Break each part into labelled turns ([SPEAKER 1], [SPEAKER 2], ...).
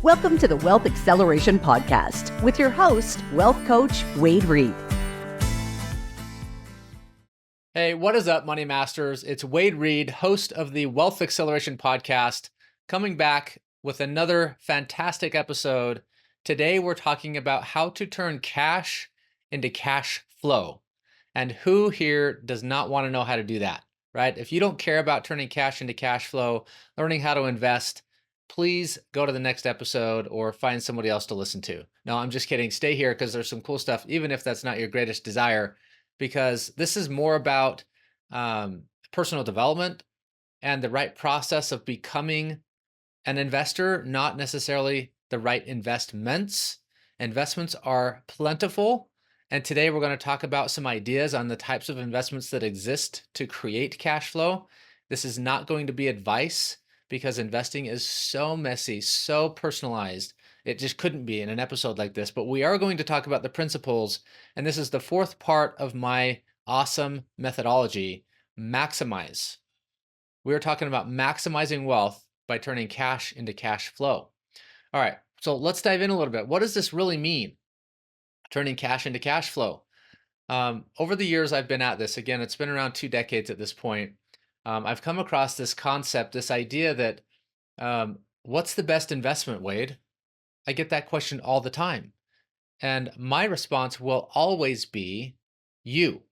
[SPEAKER 1] Welcome to the Wealth Acceleration Podcast with your host, wealth coach Wade Reed.
[SPEAKER 2] Hey, what is up, Money Masters? It's Wade Reed, host of the Wealth Acceleration Podcast, coming back with another fantastic episode. Today, we're talking about how to turn cash into cash flow. And who here does not want to know how to do that, right? If you don't care about turning cash into cash flow, learning how to invest, please go to the next episode or find somebody else to listen to. No, I'm just kidding. Stay here because there's some cool stuff, even if that's not your greatest desire, because this is more about personal development and the right process of becoming an investor, not necessarily the right investments. Investments are plentiful. And today we're going to talk about some ideas on the types of investments that exist to create cash flow. This is not going to be advice because investing is so messy, so personalized. It just couldn't be in an episode like this, but we are going to talk about the principles. And this is the fourth part of my O.S.O.M methodology, maximize. We're talking about maximizing wealth by turning cash into cash flow. All right, so let's dive in a little bit. What does this really mean? Turning cash into cash flow. Over the years I've been at this, again, it's been around 2 decades at this point. I've come across this concept, this idea that what's the best investment, Wade? I get that question all the time. And my response will always be you.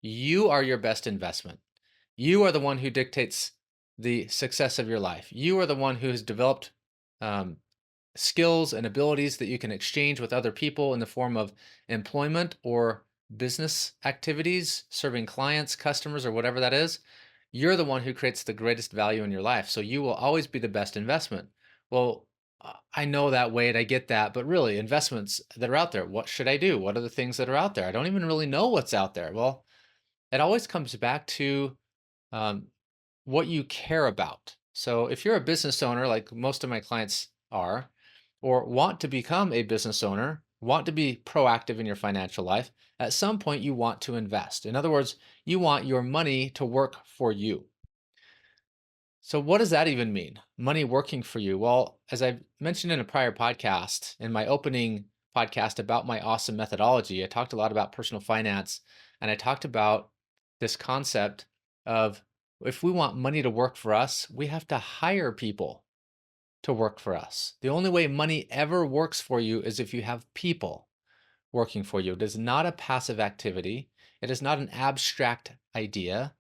[SPEAKER 2] You are your best investment. You are the one who dictates the success of your life. You are the one who has developed skills and abilities that you can exchange with other people in the form of employment or business activities, serving clients, customers, or whatever that is. You're the one who creates the greatest value in your life. So you will always be the best investment. Well, I know that, Wade, I get that, but really investments that are out there, what should I do? What are the things that are out there? I don't even really know what's out there. Well, it always comes back to what you care about. So if you're a business owner, like most of my clients are, or want to become a business owner, want to be proactive in your financial life, at some point you want to invest. In other words, you want your money to work for you. So what does that even mean? Money working for you? Well, as I mentioned in a prior podcast, in my opening podcast about my O.S.O.M methodology, I talked a lot about personal finance, and I talked about this concept of if we want money to work for us, we have to hire people to work for us. The only way money ever works for you is if you have people working for you. It is not a passive activity. It is not an abstract idea.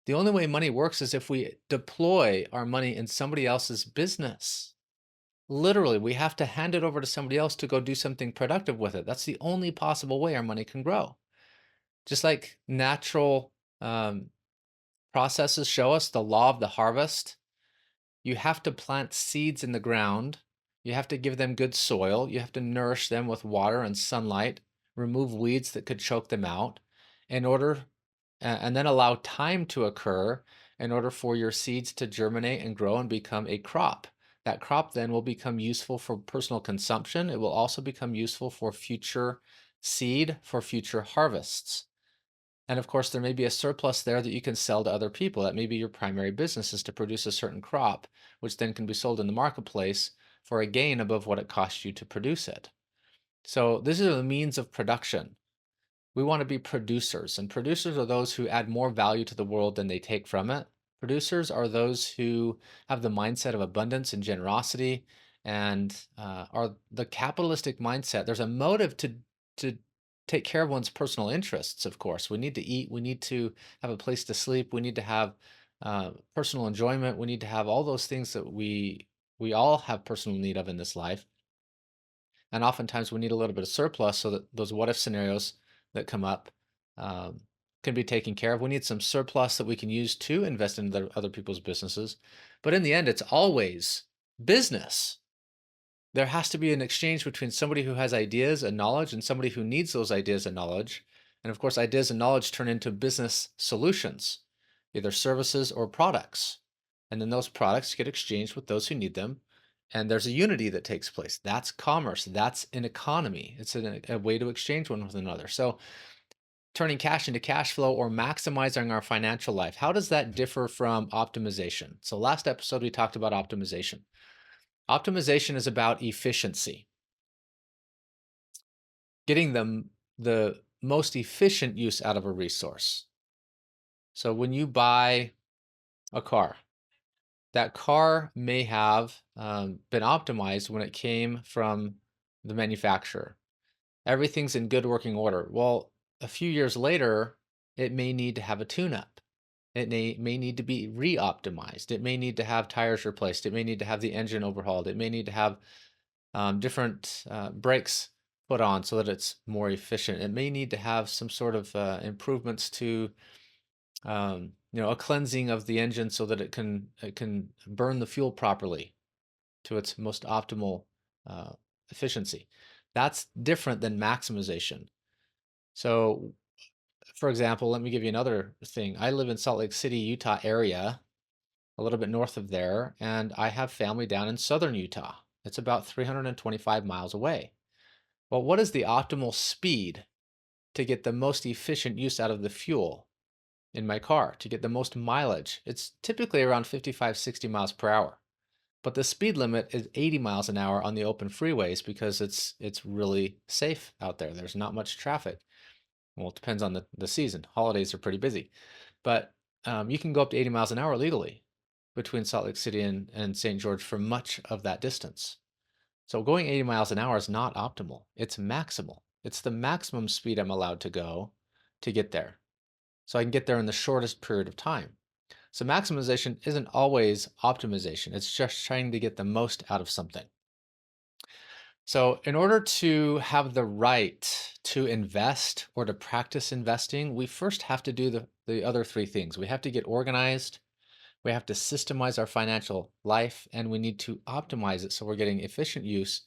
[SPEAKER 2] The only way money works is if we deploy our money in somebody else's business. Literally, we have to hand it over to somebody else to go do something productive with it. That's the only possible way our money can grow. Just like natural processes show us the law of the harvest, you have to plant seeds in the ground. You have to give them good soil. You have to nourish them with water and sunlight, remove weeds that could choke them out in order and then allow time to occur in order for your seeds to germinate and grow and become a crop. That crop then will become useful for personal consumption. It will also become useful for future seed, for future harvests. And of course, there may be a surplus there that you can sell to other people. That may be your primary business is to produce a certain crop, which then can be sold in the marketplace for a gain above what it cost you to produce it. So these are the means of production. We want to be producers, and producers are those who add more value to the world than they take from it. Producers are those who have the mindset of abundance and generosity and are the capitalistic mindset. There's a motive to take care of one's personal interests, of course. We need to eat. We need to have a place to sleep. We need to have personal enjoyment. We need to have all those things that we all have personal need of in this life. And oftentimes we need a little bit of surplus so that those what if scenarios that come up can be taken care of. We need some surplus that we can use to invest in other people's businesses. But in the end, it's always business. There has to be an exchange between somebody who has ideas and knowledge and somebody who needs those ideas and knowledge. And of course, ideas and knowledge turn into business solutions, either services or products. And then those products get exchanged with those who need them. And there's a unity that takes place. That's commerce. That's an economy. It's a way to exchange one with another. So turning cash into cash flow or maximizing our financial life, how does that differ from optimization? So last episode, we talked about optimization. Optimization is about efficiency, getting the most efficient use out of a resource. So when you buy a car, that car may have been optimized when it came from the manufacturer. Everything's in good working order. Well, a few years later, it may need to have a tune-up. It may need to be re-optimized. It may need to have tires replaced. It may need to have the engine overhauled. It may need to have different brakes put on so that it's more efficient. It may need to have some sort of improvements to a cleansing of the engine so that it can burn the fuel properly to its most optimal uh, efficiency. That's different than maximization. So, for example, let me give you another thing. I live in Salt Lake City, Utah area, a little bit north of there, and I have family down in southern Utah. It's about 325 miles away. Well, what is the optimal speed to get the most efficient use out of the fuel in my car, to get the most mileage? It's typically around 55, 60 miles per hour. But the speed limit is 80 miles an hour on the open freeways because it's really safe out there. There's not much traffic. Well, it depends on the season. Holidays are pretty busy. But you can go up to 80 miles an hour legally between Salt Lake City and St. George for much of that distance. So going 80 miles an hour is not optimal. It's maximal. It's the maximum speed I'm allowed to go to get there. So I can get there in the shortest period of time. So maximization isn't always optimization. It's just trying to get the most out of something. So in order to have the right to invest or to practice investing, we first have to do the other three things. We have to get organized, we have to systemize our financial life, and we need to optimize it so we're getting efficient use.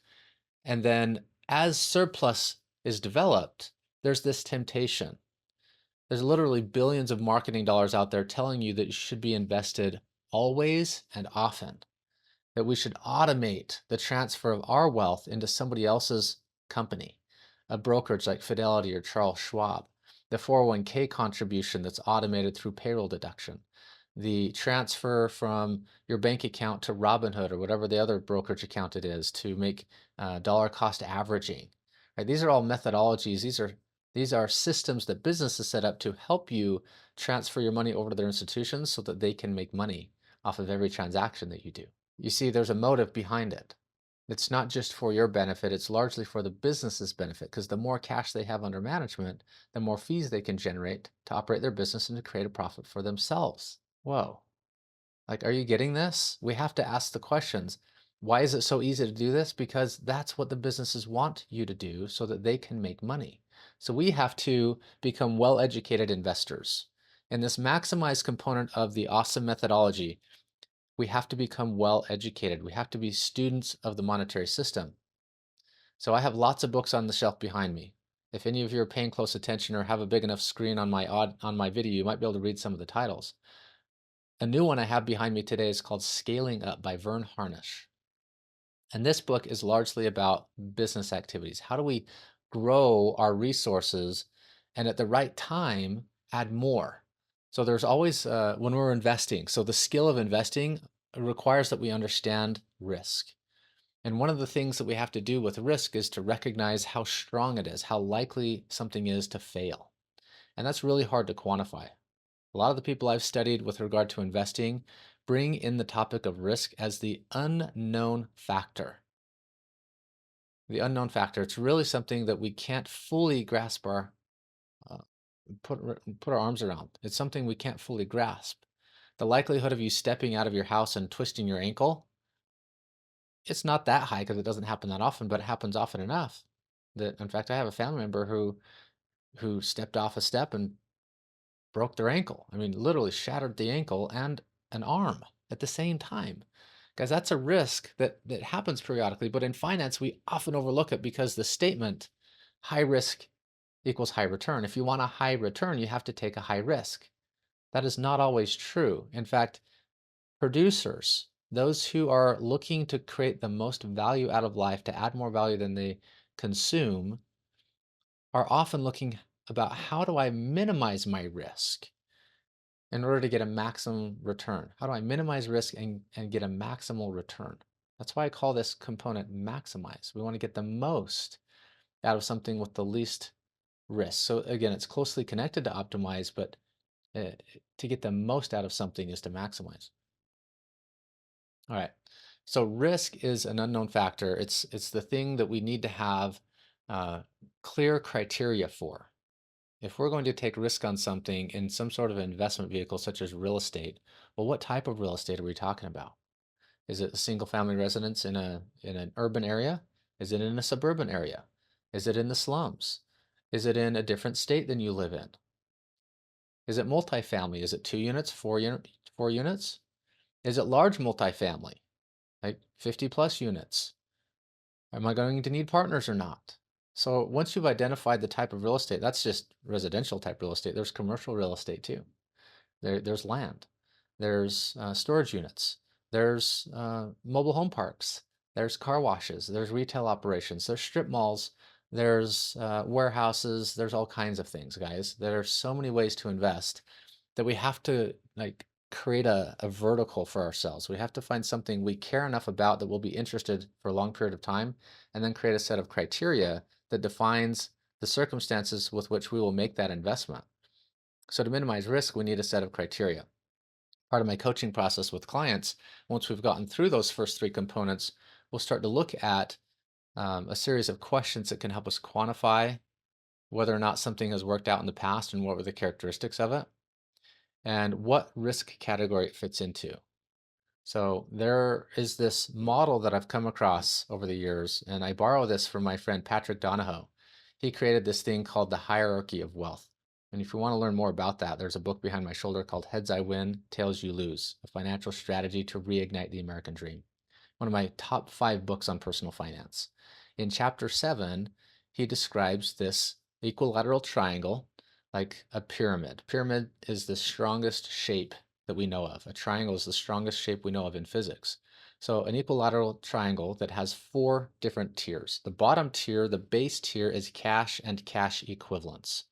[SPEAKER 2] And then as surplus is developed, there's this temptation. There's literally billions of marketing dollars out there telling you that you should be invested always and often, that we should automate the transfer of our wealth into somebody else's company, a brokerage like Fidelity or Charles Schwab, the 401k contribution that's automated through payroll deduction, the transfer from your bank account to Robinhood or whatever the other brokerage account it is to make dollar cost averaging. Right? These are all methodologies. These are systems that businesses set up to help you transfer your money over to their institutions so that they can make money off of every transaction that you do. You see, there's a motive behind it. It's not just for your benefit, it's largely for the business's benefit, because the more cash they have under management, the more fees they can generate to operate their business and to create a profit for themselves. Whoa. Like, are you getting this? We have to ask the questions. Why is it so easy to do this? Because that's what the businesses want you to do so that they can make money. So we have to become well-educated investors. And this maximized component of the O.S.O.M methodology, we have to become well-educated. We have to be students of the monetary system. So I have lots of books on the shelf behind me. If any of you are paying close attention or have a big enough screen on my video, you might be able to read some of the titles. A new one I have behind me today is called Scaling Up by Vern Harnish. And this book is largely about business activities. How do we grow our resources and at the right time add more? So there's always, when we're investing, so the skill of investing requires that we understand risk. And one of the things that we have to do with risk is to recognize how strong it is, how likely something is to fail. And that's really hard to quantify. A lot of the people I've studied with regard to investing bring in the topic of risk as the unknown factor. The unknown factor, it's really something that we can't fully grasp uh, put our arms around. It's something we can't fully grasp. The likelihood of you stepping out of your house and twisting your ankle, it's not that high because it doesn't happen that often, but it happens often enough that, in fact, I have a family member who stepped off a step and broke their ankle. I mean, literally shattered the ankle and an arm at the same time. Guys, that's a risk that happens periodically, but in finance, we often overlook it because the statement, high risk equals high return. If you want a high return, you have to take a high risk. That is not always true. In fact, producers, those who are looking to create the most value out of life, to add more value than they consume, are often looking about how do I minimize my risk in order to get a maximum return? How do I minimize risk and get a maximal return? That's why I call this component maximize. We want to get the most out of something with the least risk. So again, it's closely connected to optimize, but to get the most out of something is to maximize. All right. So risk is an unknown factor. It's the thing that we need to have uh, clear criteria for. If we're going to take risk on something in some sort of investment vehicle, such as real estate, well, what type of real estate are we talking about? Is it a single family residence in an urban area? Is it in a suburban area? Is it in the slums? Is it in a different state than you live in? Is it multifamily? Is it 2 units, 4 units? Is it large multifamily, like 50 plus units? Am I going to need partners or not? So once you've identified the type of real estate, that's just residential type real estate. There's commercial real estate too. There's land. There's storage units. There's mobile home parks. There's car washes. There's retail operations. There's strip malls. There's warehouses. There's all kinds of things, guys. There are so many ways to invest that we have to like create a vertical for ourselves. We have to find something we care enough about that we'll be interested for a long period of time, and then create a set of criteria that defines the circumstances with which we will make that investment. So to minimize risk, we need a set of criteria. Part of my coaching process with clients, once we've gotten through those first three components, we'll start to look at a series of questions that can help us quantify whether or not something has worked out in the past and what were the characteristics of it, and what risk category it fits into. So there is this model that I've come across over the years, and I borrow this from my friend Patrick Donahoe. He created this thing called the hierarchy of wealth. And if you want to learn more about that, there's a book behind my shoulder called Heads I Win, Tails You Lose, a financial strategy to reignite the American dream. One of my top 5 books on personal finance. In chapter 7, he describes this equilateral triangle like a pyramid. Pyramid is the strongest shape that we know of. A triangle is the strongest shape we know of in physics. So an equilateral triangle that has 4 different tiers. The bottom tier, the base tier, is cash and cash equivalents.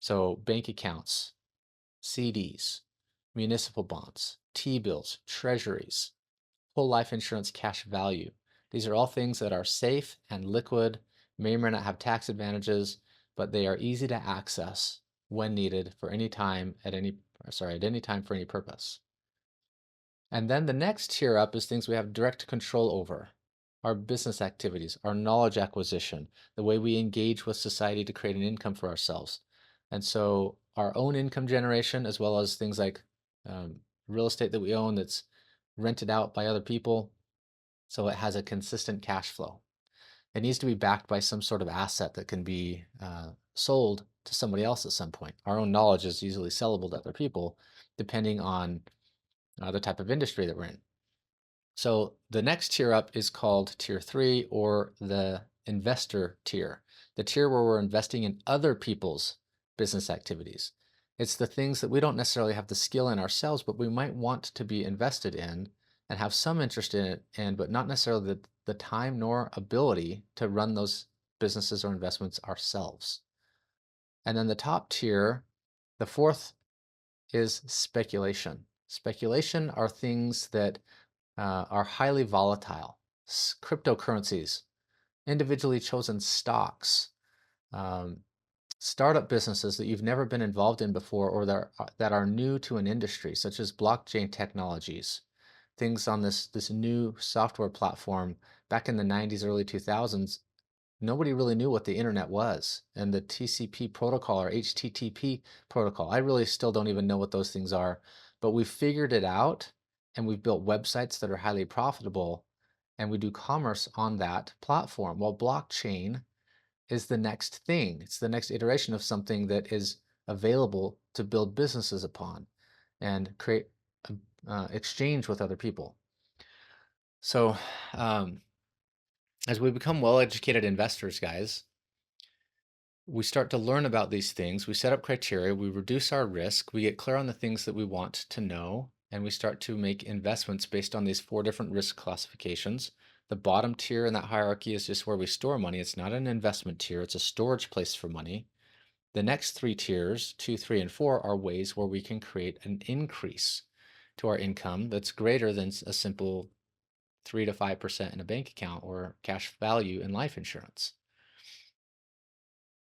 [SPEAKER 2] So bank accounts, CDs, municipal bonds, T-bills, treasuries, whole life insurance cash value. These are all things that are safe and liquid, may or may not have tax advantages, but they are easy to access when needed for any time at any time for any purpose. And then the next tier up is things we have direct control over. Our business activities, our knowledge acquisition, the way we engage with society to create an income for ourselves. And so our own income generation, as well as things like real estate that we own that's rented out by other people, so it has a consistent cash flow. It needs to be backed by some sort of asset that can be sold to somebody else at some point. Our own knowledge is easily sellable to other people, depending on the type of industry that we're in. So the next tier up is called tier 3, or the investor tier, the tier where we're investing in other people's business activities. It's the things that we don't necessarily have the skill in ourselves, but we might want to be invested in and have some interest in it, but not necessarily the time nor ability to run those businesses or investments ourselves. And then the top tier, the fourth, is speculation. Speculation are things that are highly volatile. Cryptocurrencies, individually chosen stocks, um, startup businesses that you've never been involved in before, or that are new to an industry, such as blockchain technologies, things on this new software platform. Back in the 90s, early 2000s, nobody really knew what the internet was, and the TCP protocol or HTTP protocol. I really still don't even know what those things are, but we've figured it out, and we've built websites that are highly profitable, and we do commerce on that platform. Well, blockchain is the next thing. It's the next iteration of something that is available to build businesses upon and create exchange with other people. So as we become well-educated investors, guys, we start to learn about these things. We set up criteria, we reduce our risk, we get clear on the things that we want to know, and we start to make investments based on these 4 different risk classifications. The bottom tier in that hierarchy is just where we store money. It's not an investment tier, it's a storage place for money. The next 3 tiers, 2, 3, and 4, are ways where we can create an increase to our income that's greater than a simple 3 to 5% in a bank account or cash value in life insurance.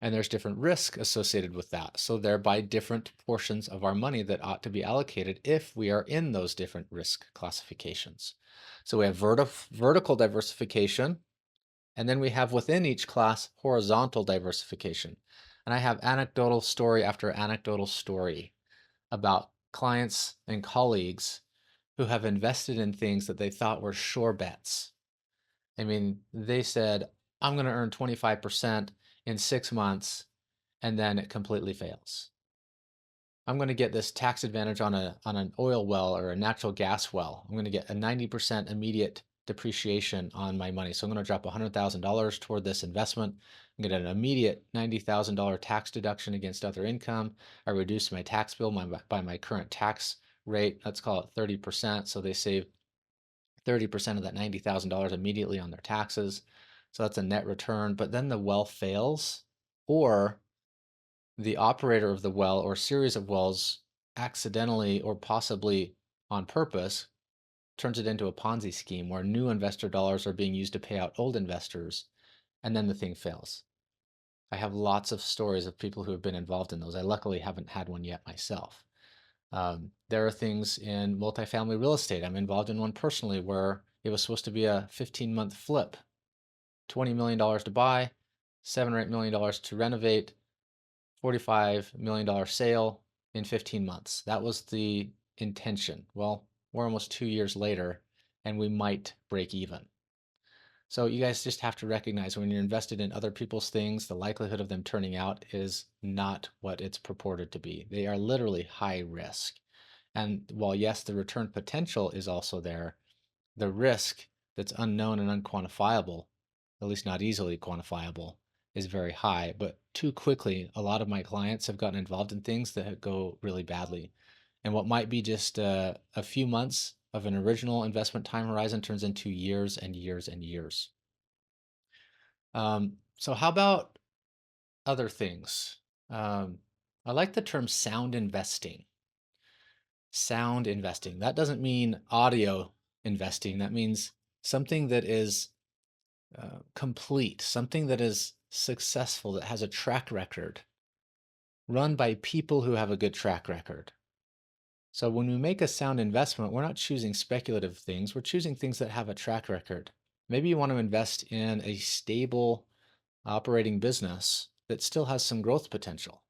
[SPEAKER 2] And there's different risk associated with that. So thereby different portions of our money that ought to be allocated if we are in those different risk classifications. So we have vertical diversification, and then we have within each class horizontal diversification. And I have anecdotal story after anecdotal story about clients and colleagues who have invested in things that they thought were sure bets. I mean, they said, I'm going to earn 25% in 6 months, and then it completely fails. I'm going to get this tax advantage on an oil well or a natural gas well. I'm going to get a 90% immediate depreciation on my money. So I'm going to drop $100,000 toward this investment. I'm going to get an immediate $90,000 tax deduction against other income. I reduce my tax bill by my current tax rate. Let's call it 30%. So they save 30% of that $90,000 immediately on their taxes. So that's a net return. But then the well fails, or the operator of the well or series of wells accidentally or possibly on purpose turns it into a Ponzi scheme where new investor dollars are being used to pay out old investors, and then the thing fails. I have lots of stories of people who have been involved in those. I luckily haven't had one yet myself. There are things in multifamily real estate. I'm involved in one personally where it was supposed to be a 15-month flip, $20 million to buy, $7 or $8 million to renovate, $45 million sale in 15 months. That was the intention. Well, we're almost 2 years later, and we might break even. So you guys just have to recognize when you're invested in other people's things, the likelihood of them turning out is not what it's purported to be. They are literally high risk. And while yes, the return potential is also there, the risk that's unknown and unquantifiable, at least not easily quantifiable, is very high. But too quickly, a lot of my clients have gotten involved in things that go really badly. And what might be just a few months of an original investment time horizon turns into years and years and years. So how about other things? I like the term sound investing. Sound investing. That doesn't mean audio investing. That means something that is complete, something that is successful, that has a track record, run by people who have a good track record. So when we make a sound investment, we're not choosing speculative things. We're choosing things that have a track record. Maybe you want to invest in a stable operating business that still has some growth potential.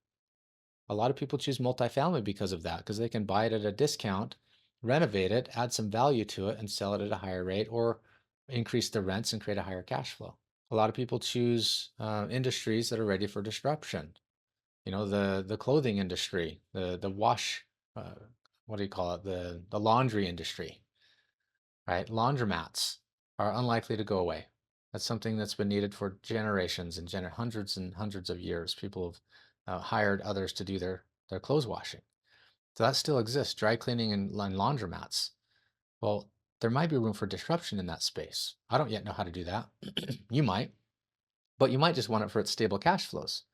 [SPEAKER 2] A lot of people choose multifamily because of that, because they can buy it at a discount, renovate it, add some value to it, and sell it at a higher rate, or increase the rents and create a higher cash flow. A lot of people choose industries that are ready for disruption. You know, the clothing industry, the wash, what do you call it? The laundry industry, right? Laundromats are unlikely to go away. That's something that's been needed for generations and hundreds and hundreds of years. People have hired others to do their clothes washing. So that still exists, dry cleaning and laundromats. Well, there might be room for disruption in that space. I don't yet know how to do that. You might, but you might just want it for its stable cash flows.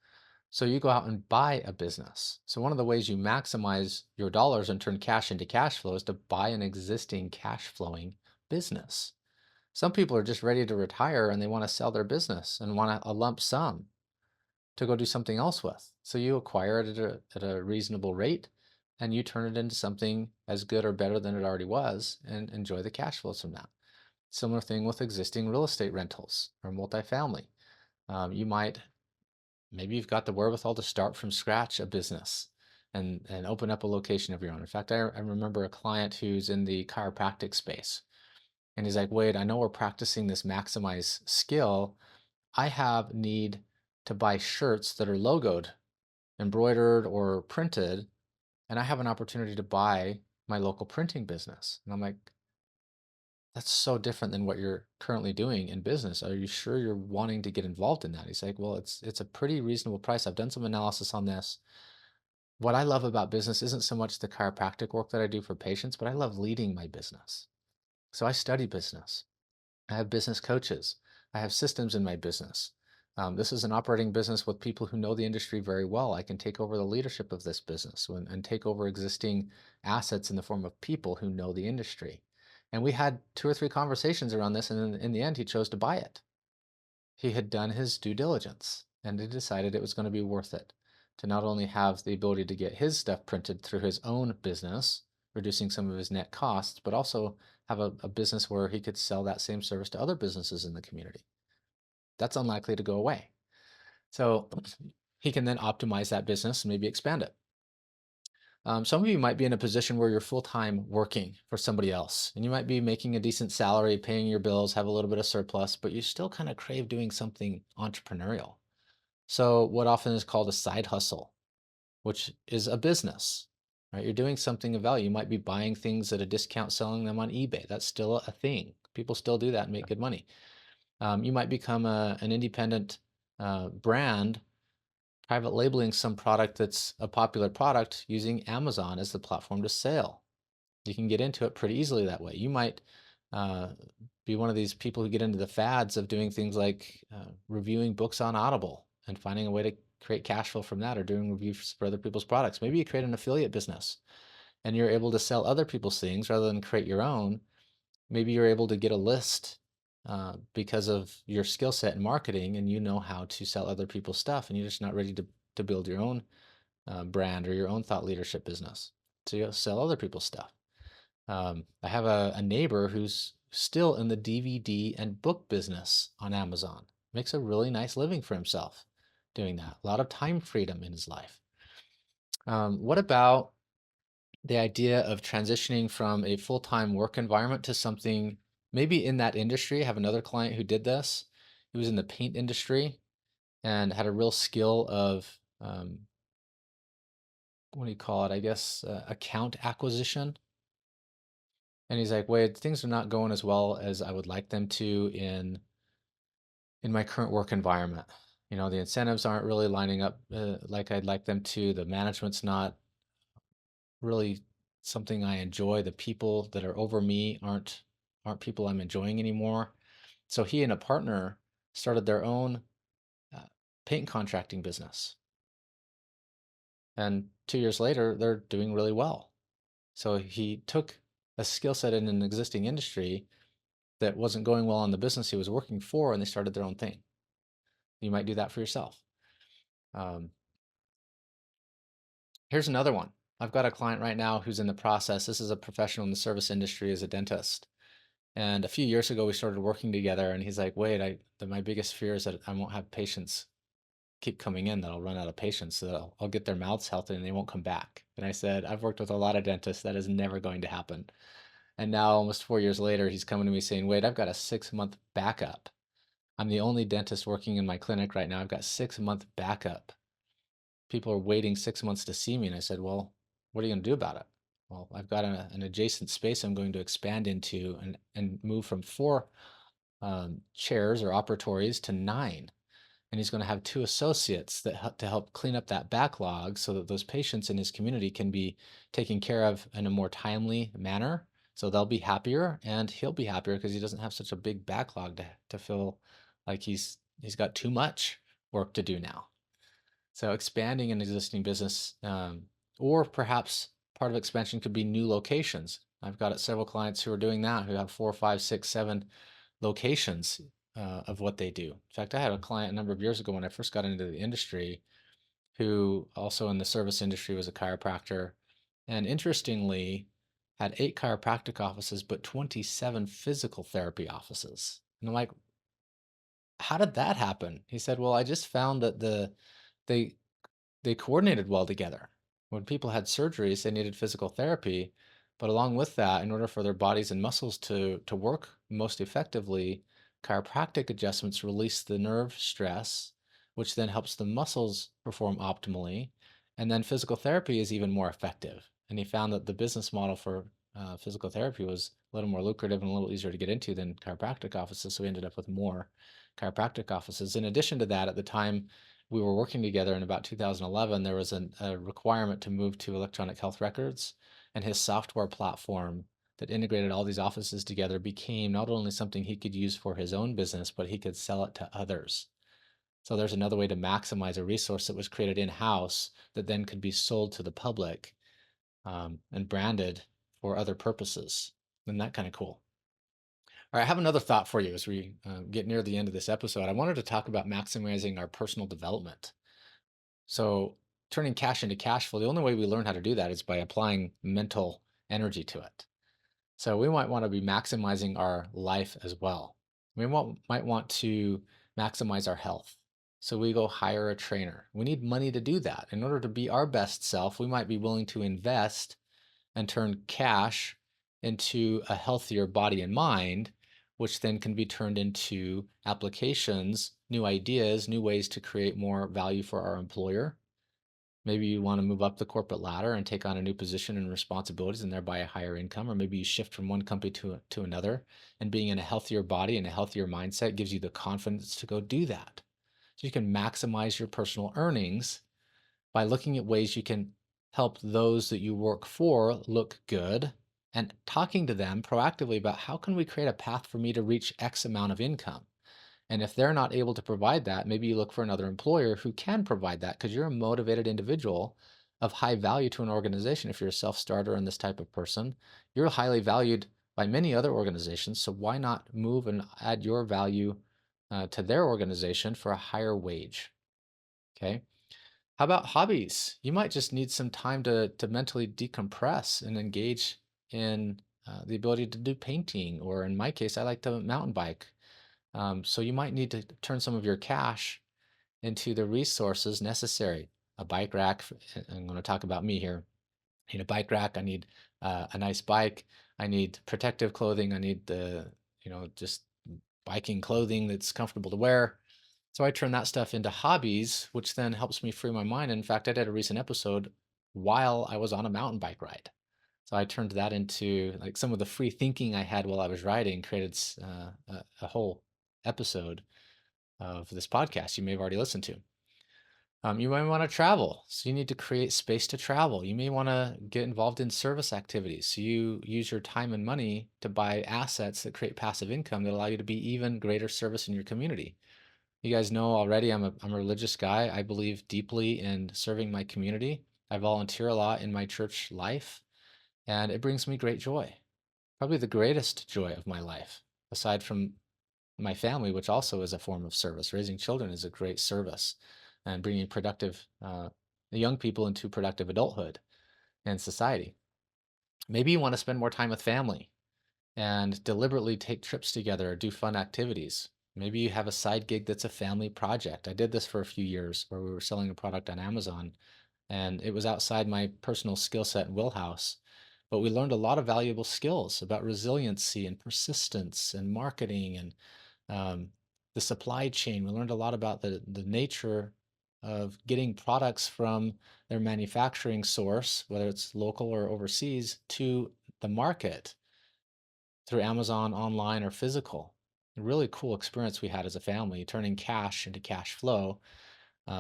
[SPEAKER 2] So you go out and buy a business. So one of the ways you maximize your dollars and turn cash into cash flow is to buy an existing cash flowing business. Some people are just ready to retire and they want to sell their business and want a lump sum to go do something else with. So you acquire it at a reasonable rate and you turn it into something as good or better than it already was and enjoy the cash flows from that. Similar thing with existing real estate rentals or multifamily. Maybe you've got the wherewithal to start from scratch a business and open up a location of your own. In fact, I remember a client who's in the chiropractic space. And he's like, Wade, I know we're practicing this maximize skill. I have need to buy shirts that are logoed, embroidered, or printed, and I have an opportunity to buy my local printing business. And I'm like, that's so different than what you're currently doing in business. Are you sure you're wanting to get involved in that? He's like, well, it's a pretty reasonable price. I've done some analysis on this. What I love about business isn't so much the chiropractic work that I do for patients, but I love leading my business. So I study business. I have business coaches. I have systems in my business. This is an operating business with people who know the industry very well. I can take over the leadership of this business and take over existing assets in the form of people who know the industry. And we had 2 or 3 conversations around this, and in the end, he chose to buy it. He had done his due diligence, and he decided it was going to be worth it to not only have the ability to get his stuff printed through his own business, reducing some of his net costs, but also have a business where he could sell that same service to other businesses in the community. That's unlikely to go away. So he can then optimize that business and maybe expand it. Some of you might be in a position where you're full-time working for somebody else, and you might be making a decent salary, paying your bills, have a little bit of surplus, but you still kind of crave doing something entrepreneurial. So what often is called a side hustle, which is a business, right? You're doing something of value. You might be buying things at a discount, selling them on eBay. That's still a thing. People still do that and make good money. You might become an independent brand, private labeling some product that's a popular product using Amazon as the platform to sell. You can get into it pretty easily that way. You might uh, be one of these people who get into the fads of doing things like reviewing books on Audible and finding a way to create cash flow from that, or doing reviews for other people's products. Maybe you create an affiliate business and you're able to sell other people's things rather than create your own. Maybe you're able to get a list because of your skill set in marketing, and you know how to sell other people's stuff, and you're just not ready to build your own brand or your own thought leadership business. So you sell other people's stuff. I have a neighbor who's still in the DVD and book business on Amazon. Makes a really nice living for himself doing that. A lot of time freedom in his life. What about the idea of transitioning from a full-time work environment to something maybe in that industry? I have another client who did this. He was in the paint industry and had a real skill of, what do you call it? I guess account acquisition. And he's like, wait, things are not going as well as I would like them to in my current work environment. You know, the incentives aren't really lining up like I'd like them to. The management's not really something I enjoy. The people that are over me aren't people I'm enjoying anymore. So he and a partner started their own uh, paint contracting business. And 2 years later, they're doing really well. So he took a skill set in an existing industry that wasn't going well in the business he was working for, and they started their own thing. You might do that for yourself. Um, Here's another one. I've got a client right now who's in the process. This is a professional in the service industry as a dentist. And a few years ago, we started working together, and he's like, wait, my biggest fear is that I won't have patients keep coming in, that I'll run out of patients, so that I'll get their mouths healthy and they won't come back. And I said, I've worked with a lot of dentists. That is never going to happen. And now, almost 4 years later, he's coming to me saying, wait, I've got a 6-month backup. I'm the only dentist working in my clinic right now. I've got 6-month backup. People are waiting 6 months to see me. And I said, well, what are you going to do about it? Well, I've got an adjacent space I'm going to expand into and move from 4 chairs or operatories to 9. And he's going to have 2 associates to help clean up that backlog so that those patients in his community can be taken care of in a more timely manner. So they'll be happier, and he'll be happier because he doesn't have such a big backlog to feel like he's got too much work to do now. So expanding an existing business, or perhaps part of expansion could be new locations. I've got several clients who are doing that, who have 4, 5, 6, 7 locations of what they do. In fact, I had a client a number of years ago when I first got into the industry, who also in the service industry was a chiropractor, and interestingly had 8 chiropractic offices but 27 physical therapy offices. And I'm like, how did that happen? He said, well, I just found that they they coordinated well together. When people had surgeries, they needed physical therapy, but along with that, in order for their bodies and muscles to work most effectively, chiropractic adjustments release the nerve stress, which then helps the muscles perform optimally. And then physical therapy is even more effective. And he found that the business model for physical therapy was a little more lucrative and a little easier to get into than chiropractic offices. So we ended up with more chiropractic offices. In addition to that, at the time we were working together in about 2011, there was a requirement to move to electronic health records, and his software platform that integrated all these offices together became not only something he could use for his own business, but he could sell it to others. So there's another way to maximize a resource that was created in-house that then could be sold to the public and branded for other purposes. Isn't that kind of cool? All right, I have another thought for you as we get near the end of this episode. I wanted to talk about maximizing our personal development. So, turning cash into cash flow, the only way we learn how to do that is by applying mental energy to it. So, we might want to be maximizing our life as well. Might want to maximize our health. So, we go hire a trainer. We need money to do that. In order to be our best self, we might be willing to invest and turn cash into a healthier body and mind, which then can be turned into applications, new ideas, new ways to create more value for our employer. Maybe you want to move up the corporate ladder and take on a new position and responsibilities and thereby a higher income, or maybe you shift from one company to another, and being in a healthier body and a healthier mindset gives you the confidence to go do that. So you can maximize your personal earnings by looking at ways you can help those that you work for look good and talking to them proactively about how can we create a path for me to reach X amount of income. And if they're not able to provide that, maybe you look for another employer who can provide that because you're a motivated individual of high value to an organization. If you're a self-starter and this type of person, you're highly valued by many other organizations. So why not move and add your value to their organization for a higher wage? Okay. How about hobbies? You might just need some time to mentally decompress and engage in the ability to do painting, or in my case, I like to mountain bike. So you might need to turn some of your cash into the resources necessary. A bike rack. I'm going to talk about me here. I need a bike rack. I need a nice bike. I need protective clothing. I need just biking clothing that's comfortable to wear. So I turn that stuff into hobbies, which then helps me free my mind. In fact, I did a recent episode while I was on a mountain bike ride. So I turned that into like some of the free thinking I had while I was riding, created a whole episode of this podcast you may have already listened to. You might want to travel, so you need to create space to travel. You may want to get involved in service activities, so you use your time and money to buy assets that create passive income that allow you to be even greater service in your community. You guys know already I'm a religious guy. I believe deeply in serving my community. I volunteer a lot in my church life, and it brings me great joy. Probably the greatest joy of my life, aside from my family, which also is a form of service. Raising children is a great service, and bringing productive young people into productive adulthood and society. Maybe you want to spend more time with family and deliberately take trips together or do fun activities. Maybe you have a side gig that's a family project. I did this for a few years where we were selling a product on Amazon, and it was outside my personal skill set and wheelhouse. But we learned a lot of valuable skills about resiliency and persistence and marketing and um, the supply chain. We learned a lot about the nature of getting products from their manufacturing source, whether it's local or overseas, to the market through Amazon, online, or physical. A really cool experience we had as a family, turning cash into cash flow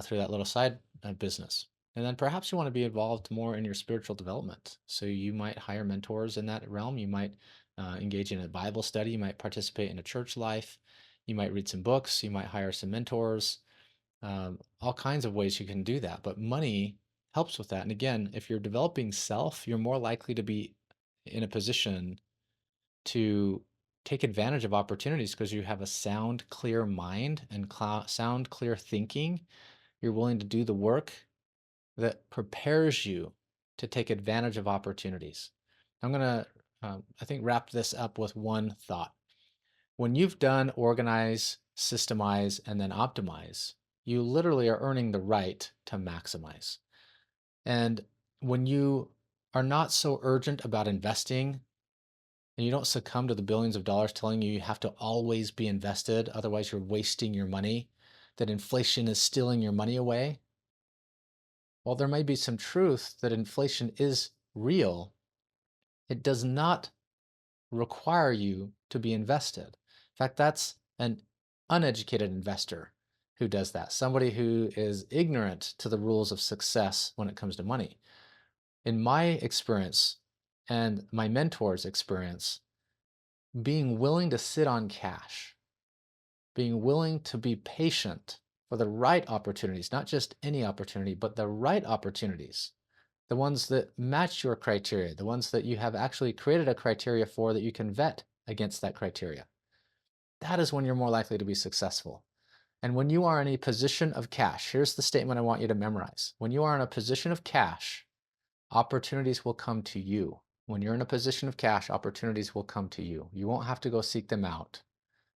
[SPEAKER 2] through that little side business. And then perhaps you want to be involved more in your spiritual development. So you might hire mentors in that realm. You might engage in a Bible study. You might participate in a church life. You might read some books. You might hire some mentors. All kinds of ways you can do that. But money helps with that. And again, if you're developing self, you're more likely to be in a position to take advantage of opportunities because you have a sound, clear mind and sound, clear thinking. You're willing to do the work that prepares you to take advantage of opportunities. I'm going to, I think, wrap this up with one thought. When you've done organize, systemize, and then optimize, you literally are earning the right to maximize. And when you are not so urgent about investing and you don't succumb to the billions of dollars telling you you have to always be invested, otherwise you're wasting your money, that inflation is stealing your money away. While there may be some truth that inflation is real, it does not require you to be invested. In fact, that's an uneducated investor who does that, somebody who is ignorant to the rules of success when it comes to money. In my experience and my mentor's experience, being willing to sit on cash, being willing to be patient for the right opportunities, not just any opportunity, but the right opportunities, the ones that match your criteria, the ones that you have actually created a criteria for that you can vet against that criteria. that is when you're more likely to be successful. And when you are in a position of cash, here's the statement I want you to memorize. When you are in a position of cash, opportunities will come to you. When you're in a position of cash, opportunities will come to you. You won't have to go seek them out.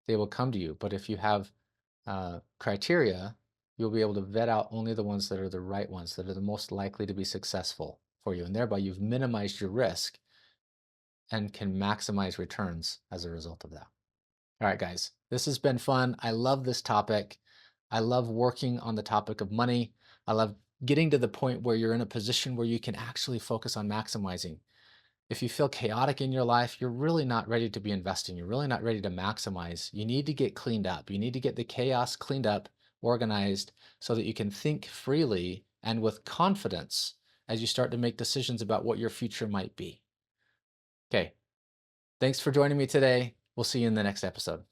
[SPEAKER 2] They will come to you. But if you have criteria, you'll be able to vet out only the ones that are the right ones, that are the most likely to be successful for you. And thereby you've minimized your risk and can maximize returns as a result of that. All right, guys, this has been fun. I love this topic. I love working on the topic of money. I love getting to the point where you're in a position where you can actually focus on maximizing. If you feel chaotic in your life, you're really not ready to be investing. You're really not ready to maximize. You need to get cleaned up. You need to get the chaos cleaned up, organized, so that you can think freely and with confidence as you start to make decisions about what your future might be. Okay, thanks for joining me today. We'll see you in the next episode.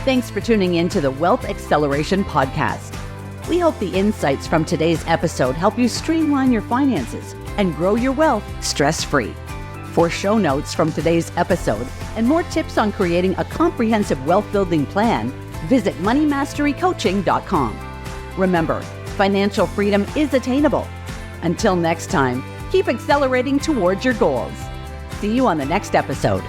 [SPEAKER 1] Thanks for tuning in to the Wealth Acceleration Podcast. We hope the insights from today's episode help you streamline your finances and grow your wealth stress-free. For show notes from today's episode and more tips on creating a comprehensive wealth-building plan, visit moneymasterycoaching.com. Remember, financial freedom is attainable. Until next time, keep accelerating towards your goals. See you on the next episode.